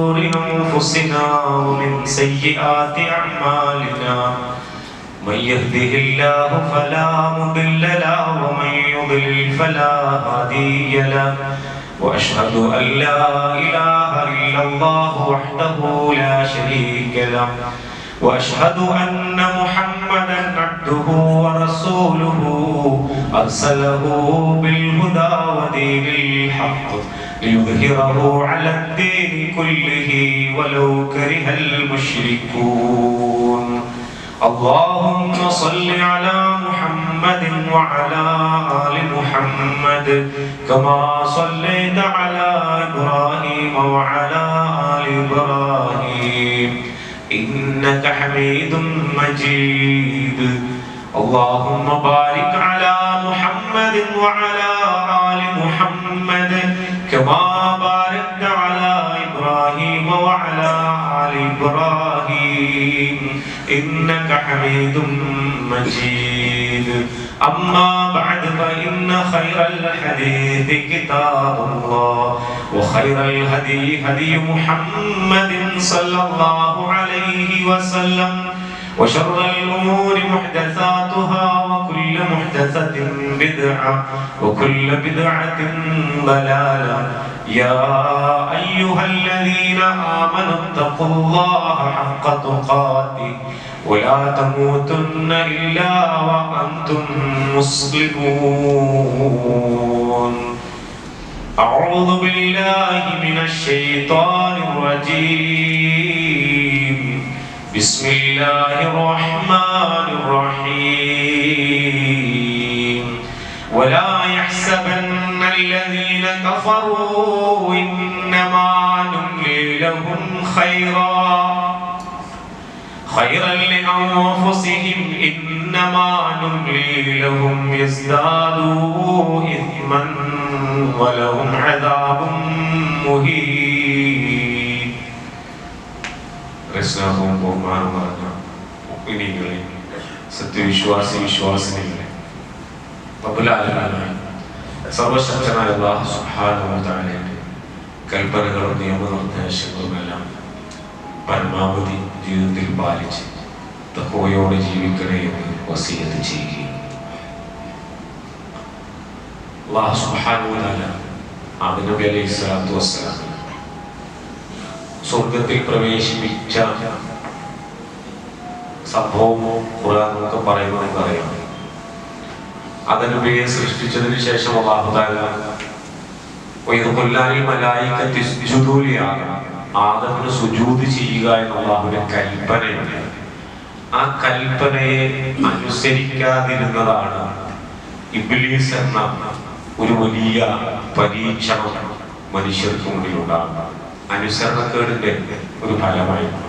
أنفسنا ومن سيئات أعمالنا من يهده الله فلا مضل له ومن يضلل فلا هادي له وأشهد أن لا إله إلا الله وحده لا شريك له وأشهد أن محمدا عبده ورسوله أرسله بالهدى ودين الحق ليظهره على الدين كله ولو كره المشركون. اللهم صل على محمد وعلى آل محمد كما صليت على إبراهيم وعلى آل إبراهيم إنك حميد مجيد. اللهم بارك على محمد وعلى آل محمد كما باركت على إبراهيم وعلى آل إبراهيم إنك حميد مجيد. أما بعد فإن خير الحديث كتاب الله وخير الهدي هدي محمد صلى الله عليه وسلم وشر الأمور محدثاتها وكل محدثة بدعة وكل بدعة ضلالة. يا أيها الذين آمنوا اتقوا الله حق تقاته ولا تموتن إلا وأنتم مسلمون. أعوذ بالله من الشيطان الرجيم. بسم الله الرحمن الرحيم. ولا يحسبن الذين كفروا إنما نملي لهم خيرا لأنفسهم إنما نملي لهم يزدادوا إثما ولهم عذاب مهين. രക്ഷാവും ബഹുമാനം പറഞ്ഞ മുഅ്മിനീങ്ങളെ, സത്യവിശ്വാസിനികളെ, സർവശക്തനായ അല്ലാഹു സുബ്ഹാനഹു വ തആലയുടെ കൽപ്പനകളും നിയമനിർദ്ദേശങ്ങളുമെല്ലാം പരമാവധി ജീവിതത്തിൽ പാലിച്ച് തഖ്വയോടെ ജീവിക്കണേ എന്ന് വസിയത്ത് ചെയ്യുകയും അല്ലാഹു സുബ്ഹാനഹു വ തആല ആദം നബി അലൈഹിസ്സലാത്തു വസ്സലാം സ്വർഗത്തിൽ പ്രവേശിപ്പിച്ച സംഭവം ഖുർആൻ നമുക്ക് പറയുന്നത് നമുക്കറിയാം. ആദം നബിയെ സൃഷ്ടിച്ചതിന് ശേഷം അല്ലാഹു തആല ആദമിന് സുജൂദ് ചെയ്യുക എന്ന അല്ലാഹുവിന്റെ കൽപ്പനയുണ്ട്. ആ കൽപ്പനയെ അനുസരിക്കാതിരുന്നതാണ് ഇബ്ലീസ് എന്ന ഒരു വലിയ പരീക്ഷണം മനുഷ്യർക്ക് മുന്നിൽ ഉണ്ടാകുന്നത്. അനുസരണക്കേടിന്റെ ഒരു ഫലമായിരുന്നു.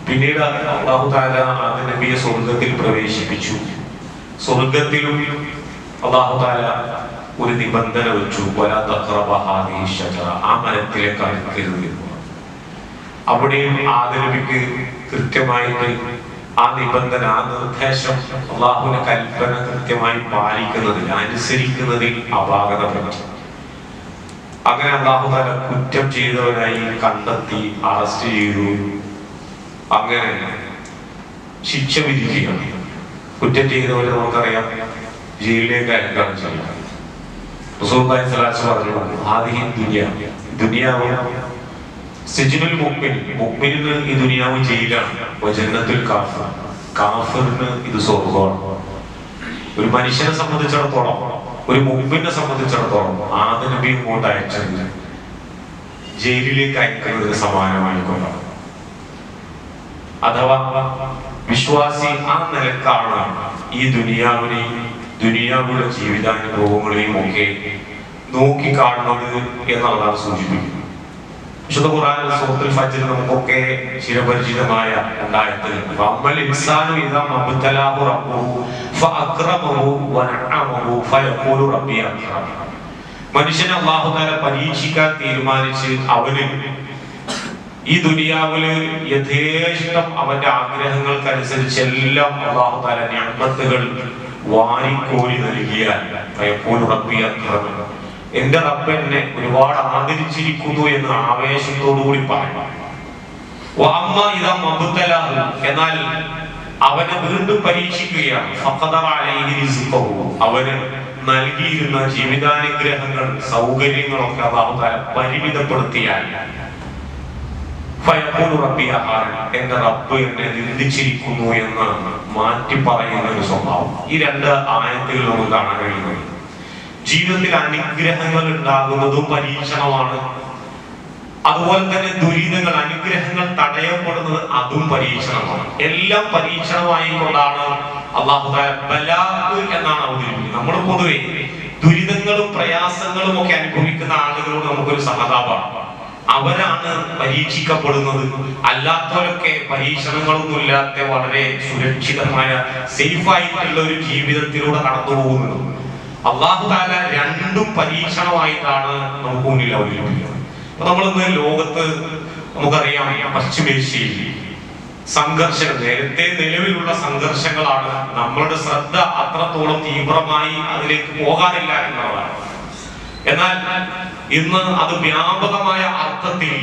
പിന്നീട് അല്ലാഹു തആല ആദം നബിയെ സ്വർഗത്തിൽ പ്രവേശിപ്പിച്ചു. സ്വർഗത്തിലും അല്ലാഹു തആല ഒരു നിബന്ധന വെച്ചു, വലാ തഖറബ ഹാദിഹി ഷജറ, ആ മരത്തിലേക്ക് അടുക്കരുത്. അവിടെയും ആദം നബിക്ക് കൃത്യമായിട്ട് ആ നിബന്ധന, ആ നിർദ്ദേശം, അല്ലാഹുവിന്റെ കൽപ്പന കൃത്യമായി പാലിക്കുന്നതിൽ, അനുസരിക്കുന്നതിൽ അപാകത പറ്റി. അങ്ങനെ അല്ലാഹു തആല കുറ്റം ചെയ്തവനായി കണ്ടെത്തി അറസ്റ്റ് ചെയ്തു. അങ്ങനെ ശിക്ഷ വിധിക്കുകയാണ്. കുറ്റം ചെയ്തവരെ നമുക്കറിയാം, ജയിലിലേക്ക് അയക്കുകയാണ് ചെയ്യുക. റസൂലുള്ളാഹി സ്വല്ലല്ലാഹു അലൈഹി വസല്ലം പറഞ്ഞു, ഹാദിഹി ദുനിയാവ് സിജ്നുൽ മുഅ്മിൻ, മുഅ്മിനിന് ഈ ദുനിയാവ് ജയിലാണ്, വജന്നത്തുൽ കാഫിർ, കാഫിറിന് ഇത് സ്വർഗ്ഗമാണ്. ഒരു മനുഷ്യനെ സംബന്ധിച്ചിടത്തോളം, ഒരു മുഅ്മിനെ സംബന്ധിച്ചിടത്തോളം ആദം നബി ഇങ്ങോട്ട് അയച്ചത് ജയിലിലേക്ക് അയക്കുന്നതിന് സമാനമായിക്കൊണ്ടാണ്. അഥവാ വിശ്വാസി ആ നിലക്കാണ് ഈ ദുനിയാവിലെ ജീവിതാനുഭവങ്ങളെയും ഒക്കെ നോക്കി കാണുന്നത് എന്നുള്ളതാണ് സൂചിപ്പിക്കുന്നത്. വിശുദ്ധ ഖുർആനിൽ സൂറത്തുൽ ഫജ്റിൽ നമുക്കൊക്കെ ചിരപരിചിതമായ ഉണ്ടായത്, വഅമ്മൽ ഇൻസാനു ഇദാ മബ്തലാഹു റബ്ബുഹു ഫഅക്റമഹു വനഅമഹു ഫയഖൂലു റബ്ബി അക്രം. മനുഷ്യനെ അല്ലാഹു തആല പരീക്ഷിക്കാൻ തീരുമാനിച്ച് അവന് ഈ ദുനിയാവില് യഥേഷ്ടം അവന്റെ ആഗ്രഹങ്ങൾക്കനുസരിച്ച് എല്ലാം അല്ലാഹു തആല നിഅമത്തുകൾ വാരിക്കോരി നൽകിയാൽ ഫയഖൂലു റബ്ബി അക്രം, എന്റെ റബ്ബ് എന്നെ ഒരുപാട് ആദരിച്ചിരിക്കുന്നു എന്ന് ആവേശത്തോടു കൂടി പറയും. എന്നാൽ അവനെ വീണ്ടും പരീക്ഷിക്കുകയാണ്. അവന് നൽകിയിരുന്ന ജീവിതാനുഗ്രഹങ്ങൾ, സൗകര്യങ്ങളൊക്കെ അല്ലാഹു തആല പരിമിതപ്പെടുത്തിയാൽ എന്റെ റബ്ബ് എന്നെ നിന്ദിച്ചിരിക്കുന്നു എന്ന് മാറ്റി പറയുന്ന ഒരു സ്വഭാവം ഈ രണ്ട് ആയത്തുകളിൽ നമുക്ക് കാണാൻ കഴിയുന്നത്. ജീവിതത്തിൽ അനുഗ്രഹങ്ങൾ ഉണ്ടാകുന്നതും പരീക്ഷണമാണ്. അതുപോലെ തന്നെ ദുരിതങ്ങൾ, അനുഗ്രഹങ്ങൾ തടയപ്പെടുന്നത് അതും പരീക്ഷണമാണ്. എല്ലാം പരീക്ഷണമായി കൊണ്ടാണ് അല്ലാഹു തആല ബലാഗ് എന്നാണ് അവതരിപ്പിക്കുന്നത്. നമ്മൾ പൊതുവെ ദുരിതങ്ങളും പ്രയാസങ്ങളും ഒക്കെ അനുഭവിക്കുന്ന ആളുകളോട് നമുക്കൊരു സഹതാപമാണ്. അവരാണ് പരീക്ഷിക്കപ്പെടുന്നത്. അല്ലാത്തവരൊക്കെ പരീക്ഷണങ്ങളൊന്നും ഇല്ലാത്ത വളരെ സുരക്ഷിതമായ സേഫ് ആയിട്ടുള്ള ഒരു ജീവിതത്തിലൂടെ കടന്നു പോകുന്നത്. അല്ലാഹു തആല രണ്ടും പരീക്ഷണമായിട്ടാണ് നമുക്ക് മുന്നിൽ അവതരിപ്പിക്കുന്നത്. നമ്മളിന്ന് ലോകത്ത് നമുക്കറിയാം, പശ്ചിമേഷ്യയിൽ സംഘർഷങ്ങൾ, നേരത്തെ നിലവിലുള്ള സംഘർഷങ്ങളാണ്. നമ്മളുടെ ശ്രദ്ധ അത്രത്തോളം തീവ്രമായി അതിലേക്ക് പോകാനില്ല എന്നുള്ളതാണ്. എന്നാൽ ഇന്ന് അത് വ്യാപകമായ അർത്ഥത്തിൽ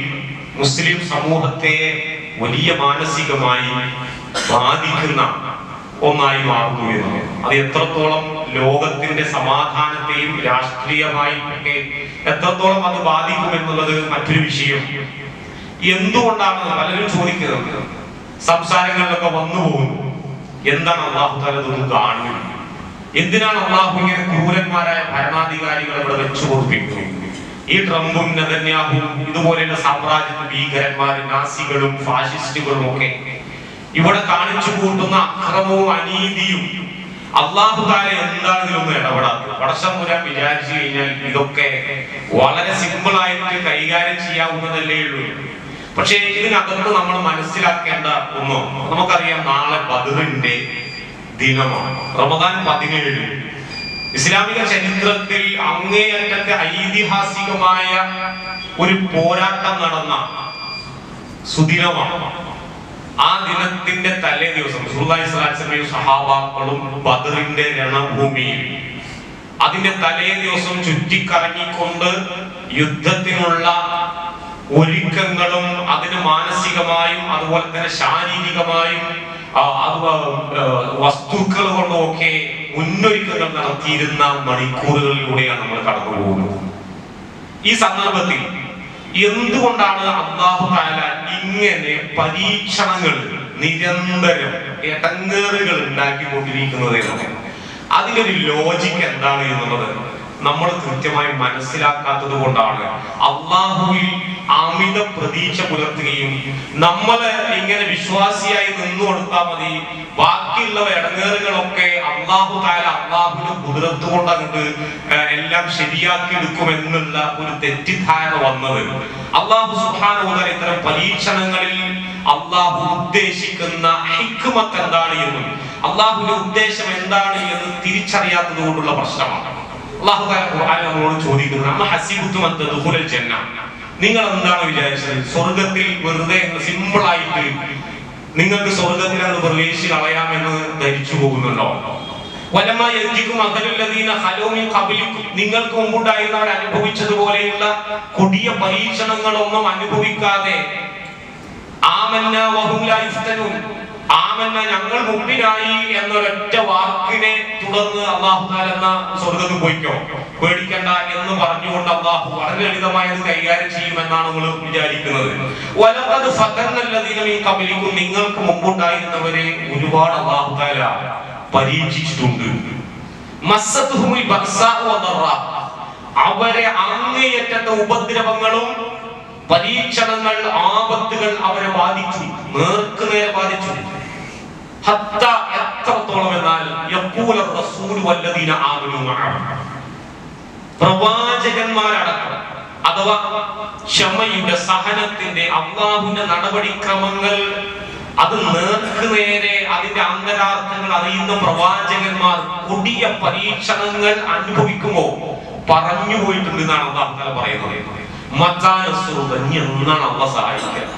മുസ്ലിം സമൂഹത്തെ വലിയ മാനസികമായി ബാധിക്കുന്ന ഒന്നായി മാറുന്നു എന്ന്. അത് എത്രത്തോളം ലോകത്തിന്റെ സമാധാനത്തെയും രാഷ്ട്രീയമായും ഒക്കെ എത്രത്തോളം അത് ബാധിക്കും എന്നുള്ളത് മറ്റൊരു വിഷയം. എന്തുകൊണ്ടാണ് പലരും ചോദിക്കുന്നത്, സംസാരങ്ങളിലൊക്കെ വന്നു പോകുന്നു, എന്താണ് അല്ലാഹു തആല ഇതൊന്നും കാണുന്നത്? എന്തിനാണ് അല്ലാഹു ഇങ്ങനെ ക്രൂരന്മാരായ ഭരണാധികാരികളെ ഇവിടെ വെച്ചു പൊറുപ്പിക്കുന്നത്? ഈ ട്രംപും നെതന്യാഹുവും ഇതുപോലെയുള്ള സാമ്രാജ്യ ഭീകരന്മാരും നാസികളും ഫാഷിസ്റ്റുകളും ഒക്കെ ഇവിടെ കാണിച്ചു കൂട്ടുന്ന അക്രമവും അനീതിയും അല്ലാഹു തആല എന്താണ് ഇതിലൊന്നും ഇടപെടാത്തത്? പടച്ചതമ്പുരാൻ വിചാരിച്ചു കഴിഞ്ഞാൽ ഇതൊക്കെ വളരെ സിമ്പിൾ ആയിട്ട് കൈകാര്യം ചെയ്യാവുന്നതല്ലേ ഉള്ളൂ. പക്ഷേ ഇതിനകത്ത് നമ്മൾ മനസ്സിലാക്കേണ്ട ഒന്നോ, നമുക്കറിയാം നാളെ ബദറിന്റെ ദിനമാണ്, റമദാൻ 17. ഇസ്ലാമിക ചരിത്രത്തിൽ അങ്ങേയറ്റത്തെ ഐതിഹാസികമായ ഒരു പോരാട്ടം നടന്ന സുദിനമാണ്. ആ ദിനത്തിന്റെ തലേ ദിവസം റസൂലുള്ളാഹി സ്വല്ലല്ലാഹു അലൈഹി വസല്ലം സഹാബാക്കളും ബദറിന്റെ രണഭൂമിയിൽ അതിന്റെ തലേ ദിവസം ചുറ്റിക്കറങ്ങിക്കൊണ്ട് യുദ്ധത്തിനുള്ള ഒരുക്കങ്ങളും അതിന് മാനസികമായും അതുപോലെ തന്നെ ശാരീരികമായും വസ്തുക്കൾ കൊണ്ടൊക്കെ മുന്നൊരുക്കങ്ങൾ നടത്തിയിരുന്ന മണിക്കൂറുകളിലൂടെയാണ് നമ്മൾ കടന്നു പോകുന്നത്. ഈ സന്ദർഭത്തിൽ എന്തുകൊണ്ടാണ് അല്ലാഹു തആല ഇങ്ങനെ പരീക്ഷണങ്ങൾ നിരന്തരം ഇടങ്ങേറുകൾ ഉണ്ടാക്കിക്കൊണ്ടിരിക്കുന്നത് എന്നത്? അതിലൊരു ലോജിക്ക് എന്താണ് എന്നുള്ളത് നമ്മൾ കൃത്യമായി മനസ്സിലാക്കാത്തത് കൊണ്ടാണ് അല്ലാഹുവിൽ അമിത പ്രതീക്ഷ പുലർത്തുകയും നമ്മൾ ഇങ്ങനെ വിശ്വാസിയായി നിന്നു കൊടുത്താൽ മതി, ബാക്കിയുള്ള ഇടങ്ങേറുകളൊക്കെ അല്ലാഹു തആല അല്ലാഹുവിന്റെ ഖുദ്റത്ത് കൊണ്ട് അങ്ങോട്ട് എല്ലാം ശരിയാക്കി എടുക്കുമെന്നുള്ള ഒരു തെറ്റിദ്ധാരണ വന്നത്. അല്ലാഹു സുബ്ഹാനഹു വ തആല ഇത്തരം പരീക്ഷണങ്ങളിൽ അല്ലാഹു ഉദ്ദേശിക്കുന്ന ഹിക്മത്ത് എന്താണ് എന്നും അല്ലാഹുവിന്റെ ഉദ്ദേശം എന്താണ് എന്ന് തിരിച്ചറിയാത്തത് കൊണ്ടുള്ള പ്രശ്നമാണ്. അല്ലാഹു തആല ഖുർആനിൽ നമ്മളോട് ചോദിക്കുന്നത്, അമ്മ ഹസിബുതും അൻ തദ്ഖുലൽ ജന്ന, നിങ്ങൾ എന്താണ് വിചാരിച്ചത് സ്വർഗ്ഗത്തിൽ വെറുതെ സിമ്പിൾ ആയിട്ട് നിങ്ങൾക്ക് സ്വർഗ്ഗത്തിൽ അങ്ങ് പ്രവേശിച്ച് കളയാമെന്ന് ധരിച്ചു പോകുന്നുണ്ടോ? വലമാ യജികും അഹലുല്ലദീന ഖലൂ മിൻ ഖബ്ലികും, നിങ്ങൾക്ക് മുമ്പുണ്ടായിരുന്നവർ അനുഭവിച്ചതുപോലെയുള്ള കൊടിയ പരീക്ഷണങ്ങളൊന്നും അനുഭവിക്കാതെ ആമന്ന വഹും ലാ യുഫ്തനൂൻ, ആമന്ന ഞങ്ങൾ മുമ്പിനായി എന്നൊരൊറ്റ വാക്കിനെ തുടർന്ന് അല്ലാഹു തആല എന്ന സ്വർഗ്ഗത്തിൽ പോയിക്കോ, പേടിക്കണ്ട എന്ന് പറഞ്ഞുകൊണ്ട് അല്ലാഹു വളരെ ലളിതമായത് കൈകാര്യം ചെയ്യുമെന്നാണ് നമ്മൾ വിചാരിക്കുന്നത്. വലഖദ് ഫതന്നല്ലദീന മിൻ ഖബ്ലികും, നിങ്ങൾക്ക് മുമ്പുണ്ടായിരുന്നവരെ ഒരുപാട് അല്ലാഹു തആല പരീക്ഷിച്ചിട്ടുണ്ട്. മസ്സതുഹുൽ ബഅ്സാ വദറ, അവരെ അങ്ങേയറ്റത്തെ ഉപദ്രവങ്ങളും പരീക്ഷണങ്ങൾ, ആപത്തുകൾ അവരെ ബാധിച്ചു, നേർക്കുനേരെ ബാധിച്ചു. ഹത്ത, എത്രത്തോളം എന്നാൽ യഖൂല റസൂൽ വല്ലദീന ആമനൂ മഅഹു, പ്രവാചകന്മാരടക്കം അഥവാ ക്ഷമയുടെ, സഹനത്തിന്റെ, അല്ലാഹുവിന്റെ നടപടിക്രമങ്ങൾ അത് നേർക്കുനേരെ അതിന്റെ അന്തരാർത്ഥങ്ങൾ അറിയുന്ന പ്രവാചകന്മാർ കൊടിയ പരീക്ഷണങ്ങൾ അനുഭവിക്കുമ്പോൾ പറഞ്ഞു പോയിട്ടുണ്ട് എന്നാണ് അല്ലാഹു തആല പറയുന്നത്. എന്നാണ് അള്ളാഹ് സഹായിക്കുക.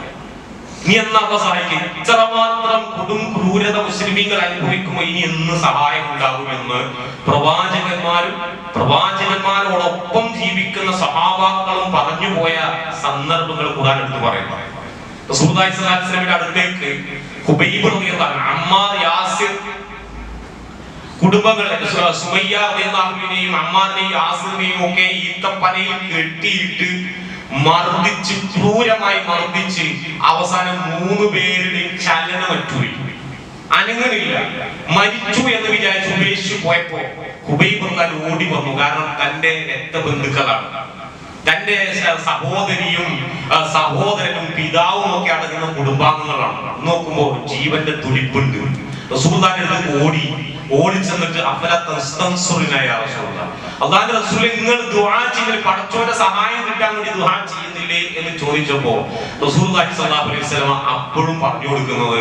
നീ എന്നാ സഹായിക്കും? ഇത്രമാത്രം കൊടും ക്രൂരത മുസ്ലിമീങ്ങൾ അനുഭവിക്കുമ്പോൾ ഇനി എന്ന് സഹായം ഉണ്ടാകുമെന്ന് പ്രവാചകന്മാരോടൊപ്പം ജീവിക്കുന്ന സഹാബാക്കളും പറഞ്ഞുപോയ സന്ദർഭങ്ങൾ ഖുർആൻ എടുത്ത് പറയുന്നു. റസൂലുള്ളാഹി സ്വല്ലല്ലാഹു അലൈഹി വസല്ലമയുടെ അടുത്തേക്ക് ഖുബൈബ് റളിയല്ലാഹു അൻഹു, അമ്മാർ, യാസിർ കുടുംബങ്ങൾ, സുമയ്യ റളിയല്ലാഹുവിനെയും അമ്മാറിനെയും യാസിറിനെയും ഒക്കെ ഈത്തപ്പനയിൽ കെട്ടിയിട്ട് മർദ്ദിച്ച്, ക്രൂരമായി മർദ്ദിച്ച് അവസാനം 3 പേരുടെയും ചലനമറ്റുപോയി, അനങ്ങനില്ല, മരിച്ചു എന്ന് വിചാരിച്ച് ഉപേക്ഷിച്ചു പോയപ്പോ ഖുബൈബ് റളിയല്ലാഹു ഓടി വന്നു. കാരണം തന്റെ രക്തബന്ധുക്കളാണ്, തന്റെ സഹോദരനും പിതാവും ഒക്കെ അടങ്ങുന്ന കുടുംബാംഗങ്ങളാണ്. നോക്കുമ്പോ ജീവന്റെ തുടിപ്പുണ്ട്. റസൂലുള്ളാഹിന്റെ അടുത്ത് ഓടി ചെന്നിട്ട് അല്ലാഹുവിന്റെ റസൂലേ, നിങ്ങൾ ദുആ ചെയ്യുന്നില്ലേ, പടച്ചോന്റെ സഹായം കിട്ടാൻ വേണ്ടി ദുആ ചെയ്യുന്നില്ലേ എന്ന് ചോദിച്ചപ്പോ റസൂലുള്ളാഹി സ്വല്ലല്ലാഹു അലൈഹി വസല്ലം അപ്പോഴും പറഞ്ഞു കൊടുക്കുന്നത്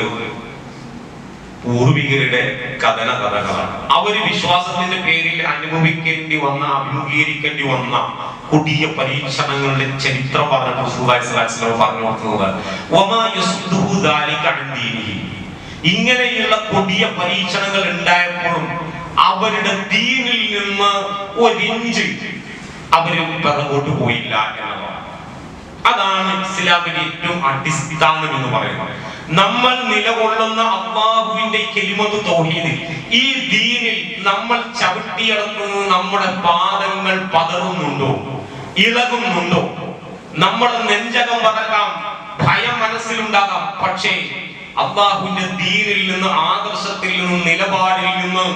പൂർവികരുടെ കഥകളാണ്. അവര് വിശ്വാസത്തിന്റെ പേരിൽ അഭിമുഖീകരിക്കേണ്ടി വന്ന കൊടിയ പരീക്ഷണങ്ങളുടെ ചരിത്രം പറഞ്ഞ റസൂലുള്ളാഹി സ്വല്ലല്ലാഹു അലൈഹി വസല്ലം പറഞ്ഞു കൊടുക്കുന്നത് ഇങ്ങനെയുള്ള കൊടിയ പരീക്ഷണങ്ങൾ ഉണ്ടായപ്പോഴും അവരുടെ ദീനിൽ നിന്ന് ഒരിഞ്ച് അവര് പിറകോട്ട് പോയില്ല എന്നതാണ്. അതാണ് ഇസ്ലാമിന്റെ ഏറ്റവും അടിസ്ഥാനം എന്ന് പറയുന്നത്. നമ്മൾ നിലകൊള്ളുന്ന അല്ലാഹുവിന്റെ കലിമത്ത് തൗഹീദ്, ഈ ദീനിൽ നമ്മൾ ചവിട്ടിയിറക്കുന്നത് നമ്മുടെ പാദങ്ങൾ പതറുന്നുണ്ടോ, ഇളകുന്നുണ്ടോ? നമ്മുടെ നെഞ്ചകം പറക്കാം, ഭയം മനസ്സിലുണ്ടാകാം. പക്ഷേ അല്ലാഹുവിന്റെ ദീനിൽ നിന്ന്, ആദർശത്തിൽ നിന്ന്, നിലപാടിൽ നിന്ന്,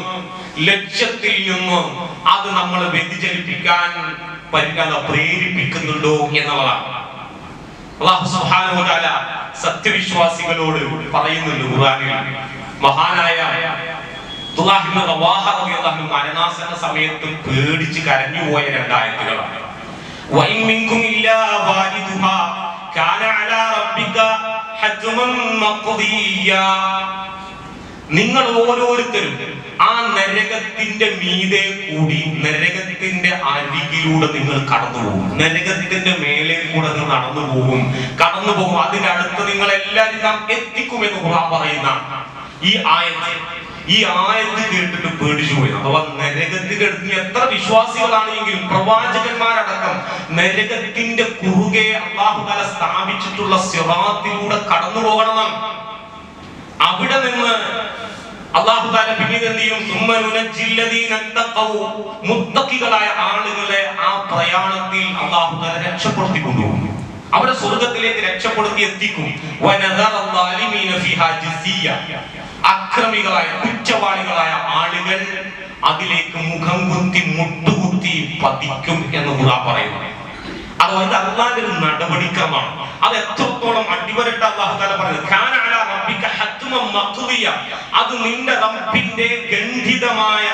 ലക്ഷ്യത്തിൽ നിന്ന് അത് നമ്മളെ വ്യതിചലിപ്പിക്കാൻ പ്രേരിപ്പിക്കുന്നുണ്ടോ എന്നുള്ളതാണ്. അല്ലാഹു സുബ്ഹാനഹു വ തആല സത്യവിശ്വാസികളോട് പറയുന്നുണ്ട് ഖുർആനിൽ. മഹാനായ അബ്ദുല്ലാഹ് ഇബ്നു റവാഹ റളിയല്ലാഹു അൻഹു മരണാസന്ന സമയത്ത് പേടിച്ച് കരഞ്ഞുപോയ 2 ആയത്തുകളാണ്. വഇൻ മിൻകും ഇല്ലാ വാരിദുഹാ കാന അലാ റബ്ബിക ഹത്മൻ മഖ്ദിയ. നിങ്ങൾ ഓരോരുത്തരും ആ നരകത്തിന്റെ മീതെ കൂടി, നരകത്തിന്റെ അരികിലൂടെ നിങ്ങൾ കടന്നു പോകും, നരകത്തിന്റെ മേലെ കൂടെ നിങ്ങൾ കടന്നു പോകും. അതിന്റെ അടുത്ത് നിങ്ങൾ എല്ലാവരും നാം എത്തിക്കുമെന്ന് ഖുർആൻ പറയുന്ന ഈ ആയത്ത് കേട്ടിട്ട് പേടിച്ചു പോയി. അഥവാ നരകത്തിന്റെ അടുത്ത് എത്ര വിശ്വാസികളാണെങ്കിലും പ്രവാചകന്മാരടക്കം നരകത്തിന്റെ കുറുകെ അല്ലാഹു തആല സ്ഥാപിച്ചിട്ടുള്ള സിറാത്തിലൂടെ കടന്നു പോകണം. അവിടെ നിന്ന് അല്ലാഹു തആല പിന്നീട് എന്ത് ചെയ്യും? മുത്തഖികളായ ആളുകളെ ആ പ്രയാണത്തിൽ അല്ലാഹു തആല രക്ഷപ്പെടുത്തി കൊണ്ടുപോകും. അവരെ സ്വർഗ്ഗത്തിലേക്ക് രക്ഷപ്പെടുത്തി എത്തിക്കും. അക്രമികളായ, കുറ്റവാളികളായ ആളുകൾ അതിലേക്ക് മുഖം കുത്തി, മുട്ടുകുത്തി പതിക്കും എന്ന് ഖുർആൻ പറയുന്നു. അതുകൊണ്ട് അല്ലാഹുവിന്റെ ഒരു നടപടിക്രമമാണ്. അത് എത്രത്തോളം അടിവരട്ട് അല്ലാഹു തആല പറയുന്നത്, കാന അലാ റബ്ബിക ഹത്മൻ മഖ്ദിയ. അത് നിന്റെ റബ്ബിന്റെ ഗണ്ഡിതമായ,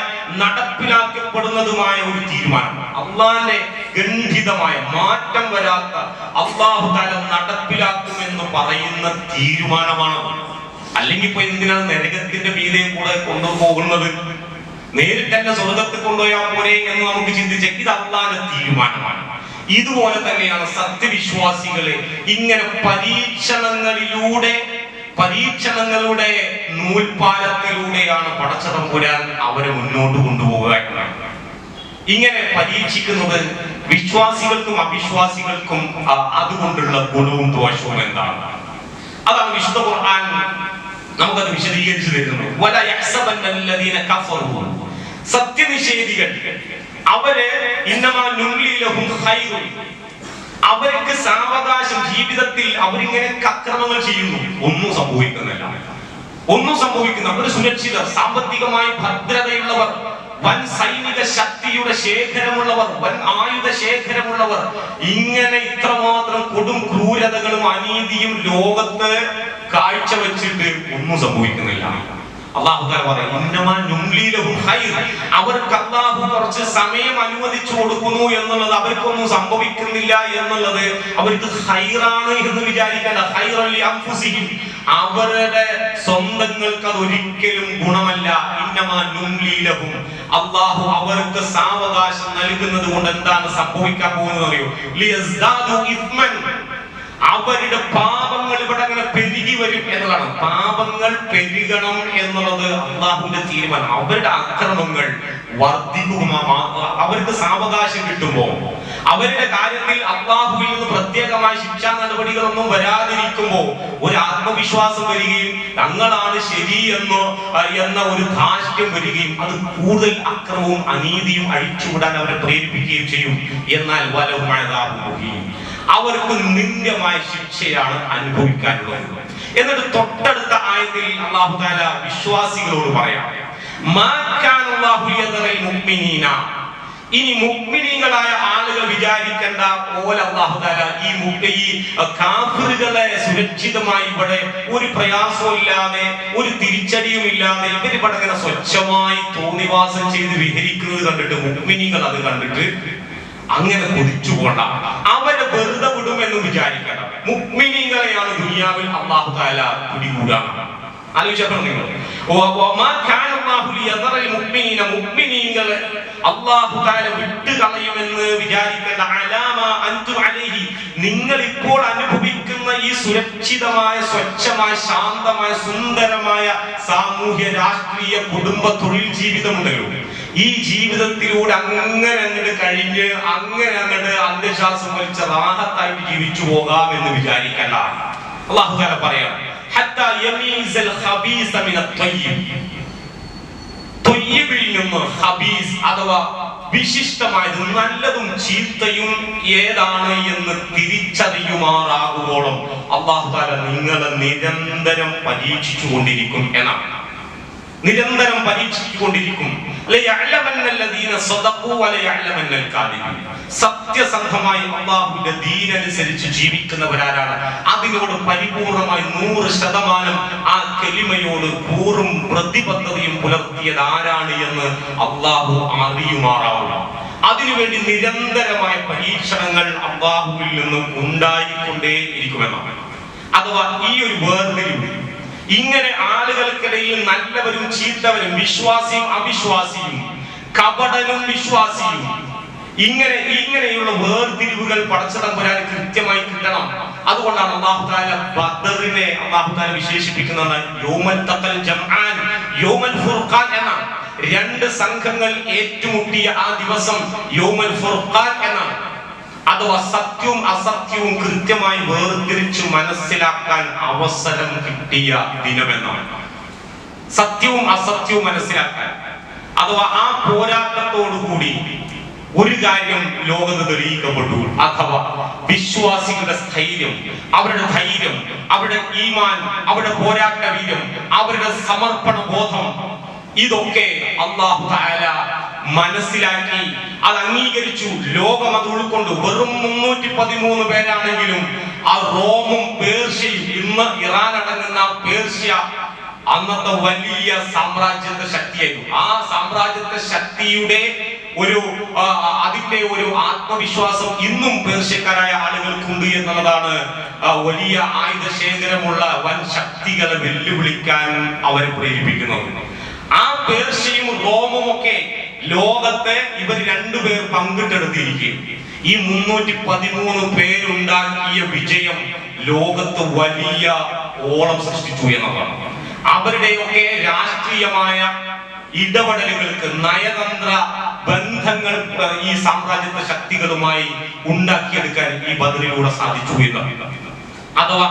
നടപ്പിലാക്കപ്പെടുന്നതുമായ ഒരു തീരുമാനമാണ്. അല്ലാഹുവിന്റെ ഗണ്ഡിതമായ, മാറ്റം വരാത്ത, അല്ലാഹു തആല നടപ്പിലാക്കുമെന്ന് പറയുന്ന തീരുമാനമാണ്. അല്ലെങ്കിൽ ഇപ്പൊ എന്തിനാണ് നരകത്തിന്റെ മീതെ കൂടെ കൊണ്ടുപോകുന്നത്? നേരിട്ട് തന്നെ സ്വർഗ്ഗത്തിൽ കൊണ്ടുപോയാൽ പോരെ എന്ന് നമുക്ക് ചിന്തിച്ചേക്ക്. ഇത് അല്ലാഹുവിന്റെ തീരുമാനമാണ്. ഇതുപോലെ തന്നെയാണ് സത്യവിശ്വാസികളെ ഇങ്ങനെ പരീക്ഷണങ്ങളുടെ നൂൽപാലത്തിലൂടെയാണ് പടച്ചതമ്പുരാൻ അവരെ മുന്നോട്ട് കൊണ്ടുപോകുക എന്നാണ്. ഇങ്ങനെ പരീക്ഷിക്കുന്നത് വിശ്വാസികൾക്കും അവിശ്വാസികൾക്കും അതുകൊണ്ടുള്ള ഗുണവും ദോഷവും എന്താണ്? അതാണ് വിശുദ്ധ ഖുർആൻ നമുക്കത് വിശദീകരിച്ചു തരുന്നത്. സത്യനിഷേധികൾ അവർക്ക് സാവകാശം, ജീവിതത്തിൽ അവരിങ്ങനെ അക്രമങ്ങൾ ചെയ്യുന്നു, ഒന്നും സംഭവിക്കുന്നില്ല. അവര് സുരക്ഷിതർ, സാമ്പത്തികമായി ഭദ്രതയുള്ളവർ, വൻ സൈനിക ശക്തിയുടെ ശേഖരമുള്ളവർ, വൻ ആയുധ ശേഖരമുള്ളവർ, ഇങ്ങനെ ഇത്രമാത്രം കൊടും ക്രൂരതകളും അനീതിയും ലോകത്ത് കാഴ്ചവെച്ചിട്ട് ഒന്നും സംഭവിക്കുന്നില്ല. അല്ലാഹു തആല പറയുന്നു, അവർക്ക് അല്ലാഹു കുറച്ച് സമയം അനുവദിച്ചു കൊടുക്കുന്നു എന്നുള്ളത്, അവർക്കൊന്നും സംഭവിക്കുന്നില്ല എന്നുള്ളത് അവർക്ക് ഖൈറാണ് എന്ന് വിചാരിക്കേണ്ട. ഖൈറൻ ലി അൻഫുസിഹിം, അവരുടെ സ്വന്തങ്ങൾക്ക് അത് ഒരിക്കലും ഗുണമല്ല. ഇന്നമാ നുംലി ലഹും, അല്ലാഹു അവർക്ക് സാവകാശം നൽകുന്നത് കൊണ്ട് എന്താണ് സംഭവിക്കാൻ പോകുന്നത് അറിയോ? ലിയസ്ദാദു ഇസ്മൻ, അവരുടെ പാപങ്ങൾ ഇവിടെ അങ്ങനെ പെരുകി വരും എന്നുള്ളതാണ്. പാപങ്ങൾ പെരുകണം എന്നുള്ളത് അള്ളാഹുവിന്റെ തീരുമാനം. അവരുടെ അക്രമങ്ങൾ അവർക്ക് സാവകാശം കിട്ടുമ്പോ, അവരുടെ കാര്യത്തിൽ അള്ളാഹുവിൽ നിന്ന് പ്രത്യേകമായ ശിക്ഷാ നടപടികളൊന്നും വരാതിരിക്കുമ്പോ ഒരു ആത്മവിശ്വാസം വരികയും തങ്ങളാണ് ശരി എന്ന ഒരു ധാർഷ്ട്യം വരികയും അത് കൂടുതൽ അക്രമവും അനീതിയും അഴിച്ചുവിടാൻ അവരെ പ്രേരിപ്പിക്കുകയും ചെയ്യും. എന്നാൽ അവർക്ക് നിന്ദ്യമായ ശിക്ഷയാണ് അനുഭവിക്കാനുള്ളത്. എന്നിട്ട് തൊട്ടടുത്ത ആയത്തിൽ അല്ലാഹു തആല വിശ്വാസികളോട് പറയാം, ഇനി മുഅ്മിനീങ്ങളായ ആളുകൾ വിചാരിക്കേണ്ട പോലെ അല്ലാഹു തആല ഈ കാഫിറുകളെ സുരക്ഷിതമായി ഇവിടെ ഒരു പ്രയാസവും ഇല്ലാതെ ഒരു തിരിച്ചടിയും ഇല്ലാതെ ഇവർ ഇവിടെ ഇങ്ങനെ സ്വച്ഛമായി തോന്നിവാസം ചെയ്ത് വിഹരിക്കുന്നത് കണ്ടിട്ട് മുഅ്മിനീങ്ങൾ അത് കണ്ടിട്ട് അങ്ങനെ കൊതിച്ചു പോണ്ട, അവരെ വെറുതെ വിടുമെന്ന് വിചാരിക്കണം. മുഅ്മിനീങ്ങളെയാണ് ദുനിയാവിൽ അല്ലാഹു തആല പിടികൂടാൻ. ആലോചിച്ചപ്പോൾ നിങ്ങൾ മുഅ്മിനീങ്ങളെ അല്ലാഹു തആല വിട്ടുകളയുമെന്ന് വിചാരിക്കേണ്ട. നിങ്ങൾ ഇപ്പോൾ അനുഭവിക്കുന്ന ഈ സുരക്ഷിതമായ, സ്വച്ഛമായ, ശാന്തമായ, സുന്ദരമായ സാമൂഹ്യ, രാഷ്ട്രീയ, കുടുംബ, തൊഴിൽ ജീവിതമുണ്ടല്ലോ, ഈ ജീവിതത്തിലൂടെ അങ്ങനെ അങ്ങോട്ട് കഴിഞ്ഞ് അങ്ങനെ അന്ധശ്വാസം വലിച്ച റാഹത്തായിട്ട് ജീവിച്ചു പോകാം എന്ന് വിചാരിക്കണ്ട. അല്ലാഹു തആല പറയാം, ഹത്താ യമീസൽ ഖബീസ മിനത് ത്വയ്യിബ്, ത്വയ്യിബിൽ നിന്ന് ഖബീസ് അഥവാ വിശിഷ്ടമായത് നല്ലതും ചീത്തയും ഏതാണ് എന്ന് തിരിച്ചറിയുമാറാകുവോളം അല്ലാഹു തആല നിങ്ങളെ നിരന്തരം പരീക്ഷിച്ചു കൊണ്ടിരിക്കും എന്നാണ്. നിരന്തരം പരീക്ഷിച്ചുകൊണ്ടിരിക്കും. സത്യസന്ധമായി അല്ലാഹുവിന്റെ ദീൻ അനുസരിച്ച് ജീവിക്കുന്നവരാരാണ്, അതിനോട് പരിപൂർണമായി 100% ആ കലിമയോട് പൂർണ്ണ പ്രതിബദ്ധതയും പുലർത്തിയത് ആരാണ് എന്ന് അല്ലാഹു അറിയുമാറാവുക. അതിനുവേണ്ടി നിരന്തരമായ പരീക്ഷണങ്ങൾ അല്ലാഹുവിൽ നിന്നും ഉണ്ടായിക്കൊണ്ടേ ഇരിക്കുമെന്നാണ്. അഥവാ ഈ ഒരു വേർതിരിവ്, ഇങ്ങനെ ആളുകൾക്കിടയിൽ നല്ലവരും ചീത്തവരും, വിശ്വാസിയും അവിശ്വാസിയും, കപടനും വിശ്വാസിയും, ഇങ്ങനെയുള്ള വേർതിരിവുകൾ പടച്ചതമ്പുരാന് കൃത്യമായി കിട്ടണം. അതുകൊണ്ടാണ് അല്ലാഹു തആല ബദറിനെ അല്ലാഹു തആല വിശേഷിപ്പിക്കുന്നത് യൗമൽ തഖൽ ജംആൻ യൗമൽ ഫുർഖാൻ എന്നാണ്. രണ്ട് സംഘങ്ങൾ ഏറ്റുമുട്ടിയ ആ ദിവസം യൗമൽ ഫുർഖാൻ എന്നാണ്. അഥവാ സത്യവും അസത്യവും കൃത്യമായി വേർതിരിച്ച് മനസ്സിലാക്കാൻ അവസരം കിട്ടിയ ദിനമെന്നാണ്. സത്യവും അസത്യവും മനസ്സിലാക്കാൻ, അഥവാ ആ പോരാട്ടത്തോടുകൂടി ഒരു കാര്യം ലോകത്ത് തെളിയിക്കപ്പെട്ടു. അഥവാ വിശ്വാസികളുടെ സ്ഥൈര്യം, അവരുടെ ധൈര്യം, അവരുടെ ഈമാൻ, അവരുടെ പോരാട്ട വീര്യം, അവരുടെ സമർപ്പണ ബോധം, ഇതൊക്കെ അല്ലാഹു തആല മനസ്സിലാക്കി അത് അംഗീകരിച്ചു. ലോകം അത് ഉൾക്കൊണ്ടു. വെറും 313 പേരാണെങ്കിലും ആ റോമും പേർഷ്യയും, ഇന്ന് ഇറാൻ അടങ്ങുന്ന പേർഷ്യ അന്നത്തെ വലിയ സാമ്രാജ്യത്വ ശക്തിയായിരുന്നു. ആ സാമ്രാജ്യത്വ ശക്തിയുടെ അതിന്റെ ഒരു ആത്മവിശ്വാസം ഇന്നും പേർഷ്യക്കാരായ ആളുകൾക്കുണ്ട് എന്നുള്ളതാണ്. വലിയ ആയുധ ശേഖരമുള്ള വൻ ശക്തികളെ വെല്ലുവിളിക്കാൻ അവരെ പ്രേരിപ്പിക്കുന്നത്. ആ പേർഷ്യയും റോമും ഒക്കെ ലോകത്തെ ഇവർ രണ്ടുപേർ പങ്കിട്ടെടുത്തിരിക്കും. ഈ 313 പേരുണ്ടാക്കിയ വിജയം ലോകത്ത് വലിയ ഓളം സൃഷ്ടിച്ചു എന്നതാണ്. അവരുടെയൊക്കെ രാഷ്ട്രീയമായ ഇടപെടലുകൾക്ക്, നയതന്ത്ര ബന്ധങ്ങൾ ഈ സാമ്രാജ്യത്വ ശക്തികളുമായി ഉണ്ടാക്കിയെടുക്കാൻ ഈ ബദറിലൂടെ സാധിച്ചു എന്ന്. അഥവാ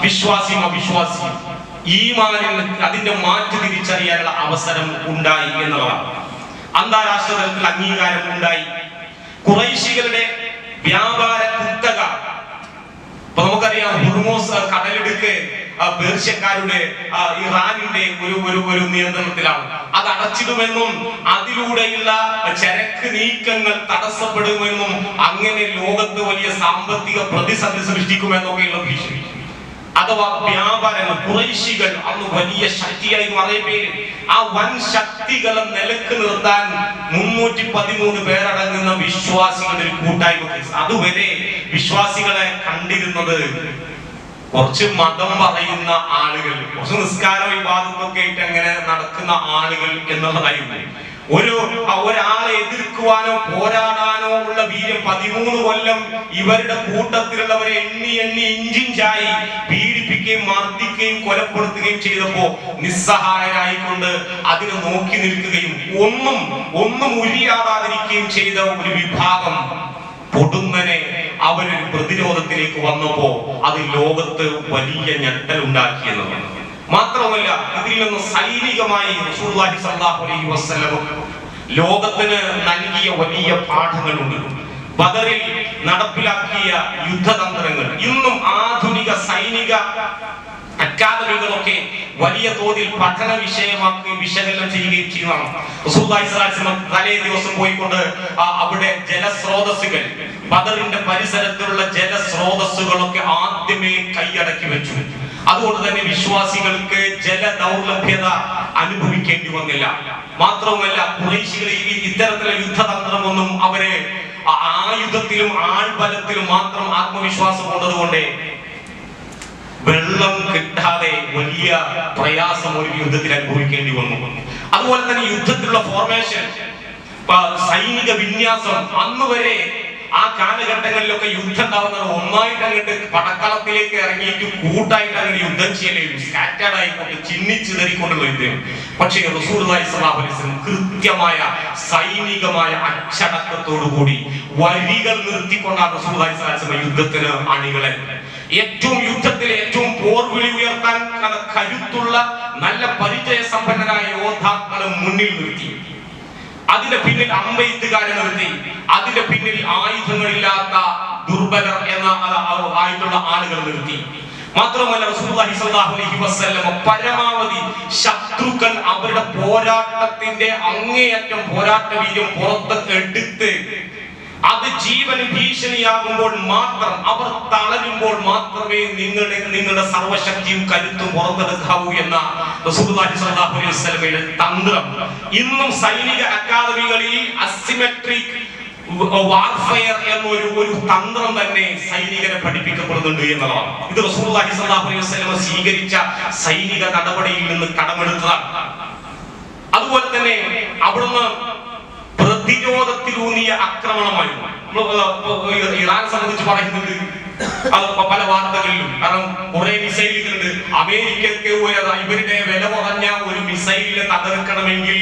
വിശ്വാസിയും അവിശ്വാസിയും ഈമാനിൽ അതിന്റെ മാറ്റ് തിരിച്ചറിയാനുള്ള അവസരം ഉണ്ടായി എന്നുള്ളതാണ്. അന്താരാഷ്ട്ര തലത്തിൽ അംഗീകാരം ഉണ്ടായി. ഖുറൈശികളുടെ വ്യാപാര കുത്തക, നമുക്കറിയാം, ഹുർമൂസ് കടലിടുക്ക് പേർഷ്യക്കാരുടെ ഇറാനിന്റെ ഒരു നിയന്ത്രണത്തിലാണ്. അത് അടച്ചിടുമെന്നും അതിലൂടെയുള്ള ചരക്ക് നീക്കങ്ങൾ തടസ്സപ്പെടുമെന്നും അങ്ങനെ ലോകത്ത് വലിയ സാമ്പത്തിക പ്രതിസന്ധി സൃഷ്ടിക്കുമെന്നൊക്കെയുള്ള ഭീഷണി. അഥവാ വ്യാപാരങ്ങൾ, ഖുറൈശികൾ അന്ന് വലിയ ശക്തിയായി അറേബ്യയിൽ. ആ വൻ ശക്തികളെ നിലക്ക് നിർത്താൻ 313 പേരടങ്ങുന്ന വിശ്വാസികളുടെ ഒരു കൂട്ടായ്മ. അതുവരെ വിശ്വാസികളെ കണ്ടിരുന്നത് കുറച്ച് മതം പറയുന്ന ആളുകൾ, കുറച്ച് നിസ്കാരം വിവാദത്തൊക്കെ ആയിട്ട് അങ്ങനെ നടക്കുന്ന ആളുകൾ എന്നുള്ളതായിരുന്നു. ഒരാളെ എതിർക്കുവാനോ പോരാടാനോ ഉള്ള വീര്യം 13 കൊല്ലം ഇവരുടെ കൂട്ടത്തിലുള്ളവരെ എണ്ണി ഇഞ്ചിഞ്ചായി പീഡിപ്പിക്കുക പീഡിപ്പിക്കുകയും മർദ്ദിക്കുകയും കൊലപ്പെടുത്തുകയും ചെയ്തപ്പോ നിസ്സഹായരായിക്കൊണ്ട് അതിനെ നോക്കി നിൽക്കുകയും ഒന്നും ഉരിയാടാതിരിക്കുകയും ചെയ്ത ഒരു വിഭാഗം പൊടുന്നനെ അവരൊരു പ്രതിരോധത്തിലേക്ക് വന്നപ്പോ അത് ലോകത്ത് വലിയ ഞെട്ടലുണ്ടാക്കിയെന്നാണ്. മാത്രമല്ല ഇതിൽ നിന്ന് സൈനികമായി റസൂലുള്ളാഹി സ്വല്ലല്ലാഹു അലൈഹി വസല്ലം ലോകത്തിന് നൽകിയ വലിയ പാഠങ്ങളുണ്ട്. ബദറിൽ നടപ്പിലാക്കിയ യുദ്ധതന്ത്രങ്ങൾ ഇന്നും ആധുനിക സൈനിക അക്കാദമികളൊക്കെ വലിയ തോതിൽ പഠന വിഷയമാക്കുകയും വിശകലനം ചെയ്യുകയും ചെയ്യുന്നതാണ്. റസൂലുള്ളാഹി സ്വല്ലല്ലാഹു അലൈഹി വസല്ലം തലേ ദിവസം പോയിക്കൊണ്ട് അവിടെ ജലസ്രോതസ്സുകൾ, ബദറിന്റെ പരിസരത്തുള്ള ജലസ്രോതസ്സുകളൊക്കെ ആദ്യമേ കൈയടക്കി വെച്ചു. അതുകൊണ്ട് തന്നെ വിശ്വാസികൾക്ക് ജല ദൗർലഭ്യത അനുഭവിക്കേണ്ടി വന്നില്ല. മാത്രവുമല്ല ഖുറൈശികൾ ഇത്തരത്തിലുള്ള യുദ്ധതന്ത്രമൊന്നും അവരെ ആയുധത്തിലും ആൾബലത്തിലും മാത്രം ആത്മവിശ്വാസം കൊണ്ടതുകൊണ്ട് വെള്ളം കിട്ടാതെ വലിയ പ്രയാസം ഒരു യുദ്ധത്തിൽ അനുഭവിക്കേണ്ടി വന്നു. അതുപോലെ തന്നെ യുദ്ധത്തിലുള്ള ഫോർമേഷൻ, സൈനിക വിന്യാസം, അന്ന് വരെ ആ കാലഘട്ടങ്ങളിലൊക്കെ യുദ്ധം ഉണ്ടാവുന്നത് ഒന്നായിട്ട് അങ്ങോട്ട് പടക്കളത്തിലേക്ക് ഇറങ്ങിയിട്ട് കൂട്ടായിട്ട് അങ്ങനെ യുദ്ധം ചെയ്യലായിരുന്നു. സ്കാറ്റേർഡ് ആയിക്കൊണ്ട് ചിന്നിച്ചിതറിക്കൊണ്ടുള്ള യുദ്ധം. പക്ഷേ റസൂലുള്ളാഹി സ്വല്ലല്ലാഹു അലൈഹി വസല്ലം കൃത്യമായ സൈനികമായ അച്ചടക്കത്തോടുകൂടി വരികൾ നിർത്തിക്കൊണ്ടാണ് റസൂലുള്ളാഹി സ്വല്ലല്ലാഹു അലൈഹി വസല്ലം യുദ്ധത്തിന് അണികളെ യുദ്ധത്തിലെ ഏറ്റവും പോർവിളി ഉയർത്താൻ കരുത്തുള്ള നല്ല പരിചയ സമ്പന്നരായ യോദ്ധാക്കളെ മുന്നിൽ നിർത്തി. അതിന്റെ പിന്നിൽ അമ്പെയ്ത്തുകാരെ നിർത്തി. അതിന്റെ പിന്നിൽ ആയുധങ്ങളില്ലാത്ത ദുർബലർ ആയിട്ടുള്ള ആളുകൾ നിർത്തി. മാത്രമല്ല റസൂലുള്ളാഹി സ്വല്ലല്ലാഹു അലൈഹി വസല്ലം പരമാവധി ശത്രുക്കൾ അവരുടെ പോരാട്ടത്തിന്റെ അങ്ങേയറ്റം പോരാട്ട വീര്യം പുറത്ത് എടുത്ത് അത് ജീവൻ ഭീഷണിയാകുമ്പോൾ മാത്രം, അവർ തളരുമ്പോൾ മാത്രമേ നിങ്ങളുടെ സർവശക്തിയും കരുത്തും പുറത്തെടുക്കാവൂ എന്ന റസൂലുള്ളാഹി സ്വല്ലല്ലാഹു അലൈഹി വസല്ലമയുടെ തന്ത്രം ഇന്നും സൈനിക അക്കാദമികളിൽ അസിമെട്രിക് വാർഫെയർ എന്നൊരു തന്ത്രം തന്നെ സൈനികരെ പഠിപ്പിക്കപ്പെടുന്നുണ്ട് എന്നതാണ്. ഇത് റസൂലുള്ളാഹി സ്വല്ലല്ലാഹു അലൈഹി വസല്ലം സ്വീകരിച്ച സൈനിക നടപടിയിൽ നിന്ന് കടമെടുത്തതാണ്. അതുപോലെ തന്നെ അവിടുന്ന് പ്രതിരോധത്തിലൂന്നിയ ആക്രമണമായിരുന്നു. ഇറാനെ സംബന്ധിച്ച് പറയുന്നുണ്ട് പല വാർത്തകളിലും. കാരണം കുറെ മിസൈലുകളുണ്ട്. അമേരിക്കക്ക് ഇവരുടെ വില കുറഞ്ഞ ഒരു മിസൈലിനെ തകർക്കണമെങ്കിൽ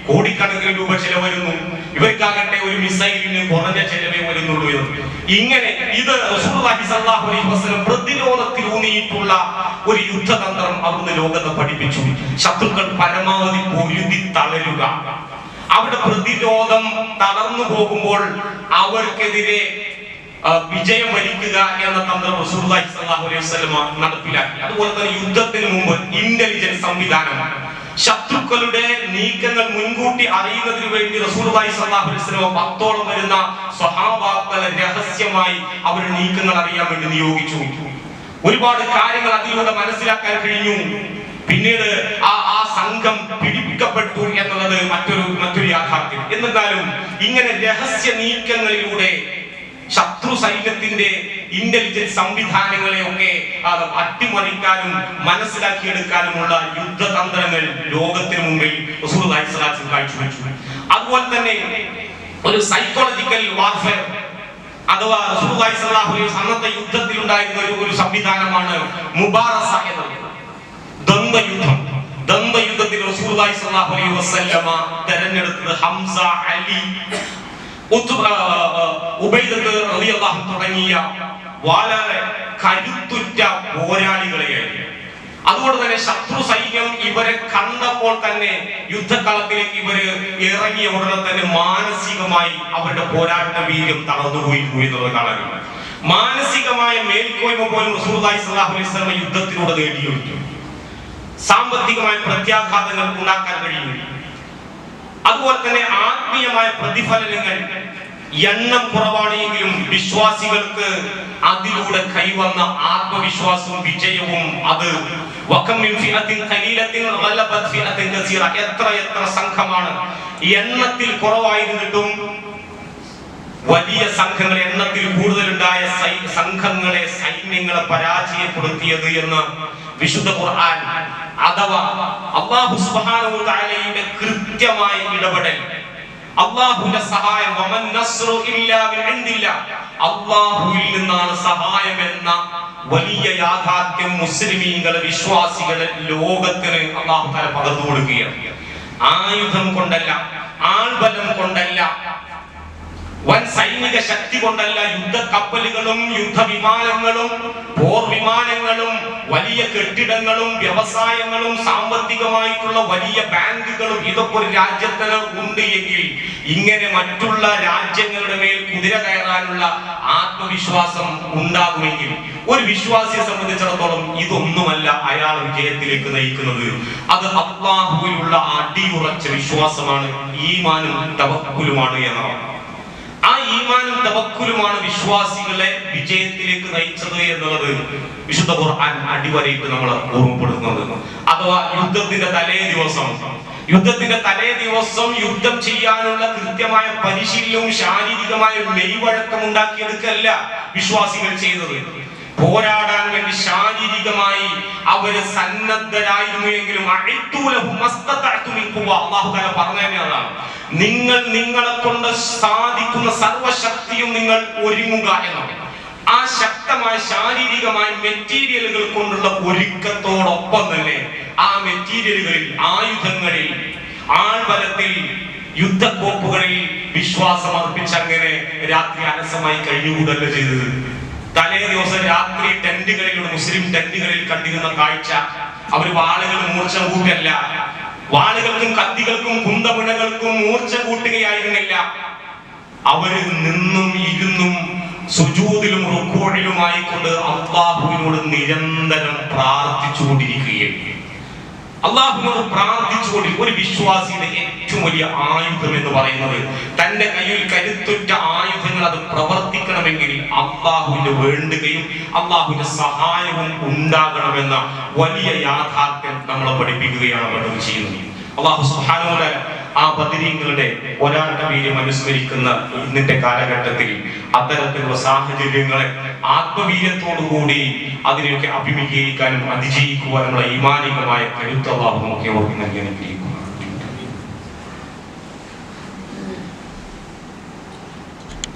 കോടിക്കണക്കിന് രൂപ ചെലവരുന്നു. ഇവർക്കാകട്ടെ ഒരു മിസൈലിന് കുറഞ്ഞ ചെലവേ വരുന്നുള്ളൂ എന്ന്. ഇങ്ങനെ ഇത് റസൂലുള്ളാഹി സ്വല്ലല്ലാഹു അലൈഹി വസല്ലം പ്രതിരോധത്തിലൂന്നിയിട്ടുള്ള ഒരു യുദ്ധതന്ത്രം അവിടുന്ന് ലോകത്തെ പഠിപ്പിച്ചു. ശത്രുക്കൾ പരമാവധി പൊരുതി തളരുക, അവിടെ പ്രതിരോധം തളർന്നു പോകുമ്പോൾ അവർക്കെതിരെ വിജയം വരിക്കുക എന്ന തന്ത്രം റസൂലുള്ളാഹി സ്വല്ലല്ലാഹു അലൈഹി വസല്ലം നടപ്പിലാക്കി. അതുപോലെ തന്നെ യുദ്ധത്തിന് മുമ്പ് ഇന്റലിജൻസ് സംവിധാനം, ശത്രുക്കളുടെ നീക്കങ്ങൾ മുൻകൂട്ടി അറിയുന്നതിന് വേണ്ടി റസൂലുള്ളാഹി സ്വല്ലല്ലാഹു അലൈഹി വസല്ലം 10ഓളം വരുന്ന സ്വഹാബാക്കളെ രഹസ്യമായി അവരുടെ നീക്കങ്ങൾ അറിയാൻ വേണ്ടി നിയോഗിച്ചു. ഒരുപാട് കാര്യങ്ങൾ അതിലൂടെ മനസ്സിലാക്കാൻ കഴിഞ്ഞു. പിന്നീട് ആ സംഘം പിടിക്കപ്പെട്ടു എന്നുള്ളത് മറ്റൊരു യാഥാർത്ഥ്യം. എന്നിരുന്നാലും ഇങ്ങനെ രഹസ്യ നീക്കങ്ങളിലൂടെ ശത്രു സൈന്യത്തിന്റെ ഇന്റലിജൻസ് സംവിധാനങ്ങളെയൊക്കെ അട്ടിമറിക്കാനും മനസ്സിലാക്കിയെടുക്കാനുമുള്ള യുദ്ധതന്ത്രങ്ങൾ ലോകത്തിന് മുമ്പിൽ റസൂലുള്ളാഹി സ്വല്ലല്ലാഹു അലൈഹി വസല്ലം കാഴ്ചവെച്ചു. അതുപോലെ തന്നെ ഒരു സൈക്കോളജിക്കൽ വാർഫെയർ അഥവാ റസൂലുള്ളാഹി സ്വല്ലല്ലാഹു അലൈഹി വസല്ലം അന്നത്തെ യുദ്ധത്തിൽ ഉണ്ടായിരുന്ന ഒരു സംവിധാനമാണ് മുബാറസ എന്നത്. ദ്വന്ദ്വയുദ്ധത്തിൽ റസൂലുള്ളാഹി സ്വല്ലല്ലാഹു അലൈഹി വസല്ലം തെരഞ്ഞെടുത്തത് ഹംസ, അലി, ഉബൈദത്ത് റളിയല്ലാഹു തുടങ്ങിയ വളരെ കരുത്തുറ്റ പോരാളികളെയായിരുന്നു. അതുകൊണ്ട് തന്നെ ശത്രു സൈന്യം ഇവരെ കണ്ടപ്പോൾ തന്നെ യുദ്ധക്കളത്തിലേക്ക് ഇവര് ഇറങ്ങിയ ഉടനെ തന്നെ മാനസികമായി അവരുടെ പോരാട്ട വീര്യം തളർന്നുപോയിരുന്നു എന്നുള്ളത് കാണാൻ. മാനസികമായ മേൽക്കോയ്മ പോലും റസൂലുള്ളാഹി സ്വല്ലല്ലാഹു അലൈഹി വസല്ലം യുദ്ധത്തിലൂടെ നേടിയെടുത്തു. സാമ്പത്തികമായ പ്രത്യാഘാതങ്ങൾ ഉണ്ടാക്കാൻ കഴിയും. അതുപോലെ തന്നെ ആത്മീയമായ പ്രതിഫലനങ്ങൾ എണ്ണം കുറവാണെങ്കിലും വിശ്വാസികൾക്ക് അതിലൂടെ കൈവന്ന ആത്മവിശ്വാസവും വിജയവും അത് എത്ര സംഘമാണ് എണ്ണത്തിൽ കുറവായിരുന്നിട്ടും വലിയ സംഘങ്ങൾ, എണ്ണത്തിൽ കൂടുതലുണ്ടായ സംഘങ്ങളെ, സൈന്യങ്ങളെ പരാജയപ്പെടുത്തിയത് എന്ന് വിശുദ്ധ ഖുർആൻ. അഥവാ അല്ലാഹു സുബ്ഹാനഹു വ തആലയുടെ കൃത്യമായ ഇടപെടൽ അല്ലാഹുവിന്റെ സഹായം വമൻ നസ്റു ഇല്ലാ മിൻ ഇൻദില്ലാഹ്, അല്ലാഹുവിൽ നിന്നാണ് സഹായം എന്ന വലിയ യാഥാർത്ഥ്യം മുസ്ലിമീങ്ങളെ വിശ്വാസികളെ ലോകത്തിന് അല്ലാഹു തആല പകർന്നു കൊടുക്കുകയാണ്. ആയുധം കൊണ്ടല്ല, ആൾബലം കൊണ്ടല്ല, വൻ സൈനിക ശക്തി കൊണ്ടല്ല, യുദ്ധ കപ്പലുകളും യുദ്ധവിമാനങ്ങളും പോർ വിമാനങ്ങളും വലിയ കെട്ടിടങ്ങളും വ്യവസായങ്ങളും സാമ്പത്തികമായിട്ടുള്ള വലിയ ബാങ്കുകളും ഇതൊക്കെ ഒരു രാജ്യത്തിന് ഉണ്ട് എങ്കിൽ ഇങ്ങനെ മറ്റുള്ള രാജ്യങ്ങളുടെ മേൽ കുതിര കയറാനുള്ള ആത്മവിശ്വാസം ഉണ്ടാകുമെങ്കിൽ ഒരു വിശ്വാസിയെ സംബന്ധിച്ചിടത്തോളം ഇതൊന്നുമല്ല അയാൾ വിജയത്തിലേക്ക് നയിക്കുന്നത്. അത് അല്ലാഹുവിലുള്ള അടിയുറച്ച വിശ്വാസമാണ്, ഈമാനും തവക്കുലുമാണ് എന്നാണ്. ആ ഈമാനും തവക്കുലുമാണ് വിശ്വാസികളെ വിജയത്തിലേക്ക് നയിച്ചത് എന്നുള്ളത് വിശുദ്ധ ഖുർആൻ അടിവരയിട്ട് നമ്മൾ ഓർമ്മപ്പെടുത്തുന്നത്. അഥവാ യുദ്ധത്തിന്റെ തലേ ദിവസം യുദ്ധം ചെയ്യാനുള്ള കൃത്യമായ പരിശീലനവും ശാരീരികമായ മെയ്വഴക്കം ഉണ്ടാക്കിയെടുക്കല്ല വിശ്വാസികൾ ചെയ്തത്. പോരാടാൻ വേണ്ടി ശാരീരികമായി അവര് സന്നദ്ധരായിരുന്നു എങ്കിലും അല്ലാഹു തആല പറഞ്ഞതാണ്, നിങ്ങൾ നിങ്ങളെ കൊണ്ട് സാധിക്കുന്ന സർവശക്തിയും നിങ്ങൾ ഒരുങ്ങുക എന്നാണ്. ആ ശക്തമായ ശാരീരികമായ മെറ്റീരിയലുകൾ കൊണ്ടുള്ള ഒരുക്കത്തോടൊപ്പം തന്നെ ആ മെറ്റീരിയലുകളിൽ, ആയുധങ്ങളിൽ, ആൾബലത്തിൽ, യുദ്ധക്കോപ്പുകളിൽ വിശ്വാസം അർപ്പിച്ച് അങ്ങനെ രാത്രി അലസമായി കഴിഞ്ഞുകൂടല്ല ചെയ്തത്. തലേ ദിവസം രാത്രി ടെന്റുകളിലൂടെ, മുസ്ലിം ടെന്റുകളിൽ കണ്ടിരുന്ന കാഴ്ച, അവർ വാളുകൾ മൂർച്ച കൂട്ടല്ല, വാളുകൾക്കും കത്തികൾക്കും കുന്തമുനകൾക്കും മൂർച്ച കൂട്ടുകയായിരുന്നില്ല. അവര് നിന്നും ഇരുന്നും സുജൂദിലും റുക്കൂഇലുമായി കൊണ്ട് അല്ലാഹുവിനോട് നിരന്തരം പ്രാർത്ഥിച്ചുകൊണ്ടിരിക്കുകയാണ്. അല്ലാഹുവിനോട് പ്രാർത്ഥിച്ചുകൊണ്ട് ഒരു വിശ്വാസിയുടെ ഏറ്റവും വലിയ ആയുധം എന്ന് പറയുന്നത്, തന്റെ കയ്യിൽ കരുത്തുറ്റ ആയുധങ്ങൾ അത് പ്രവർത്തിക്കണമെങ്കിൽ അല്ലാഹുവിന്റെ വേണ്ടുകയും അല്ലാഹുവിന്റെ സഹായവും ഉണ്ടാകണമെന്ന വലിയ യാഥാർത്ഥ്യം നമ്മളെ പഠിപ്പിക്കുകയാണ് നമ്മൾ ചെയ്യുന്നത്. അല്ലാഹു സുബ്ഹാനഹു വ തആല ആ ബദരീങ്ങളുടെ പോരാട്ട വീര്യം അനുസ്മരിക്കുന്ന ഇന്നത്തെ കാലഘട്ടത്തിൽ അത്തരത്തിലുള്ള സാഹചര്യങ്ങളെ ആത്മവീര്യത്തോടുകൂടി അതിനെയൊക്കെ അഭിമുഖീകരിക്കാനും അതിജീവിക്കുവാനുള്ള ഈമാനികമായ കരുത്ത് അല്ലാഹു നമുക്ക് ഓർമ്മ നൽകി അനുഗ്രഹിക്കും.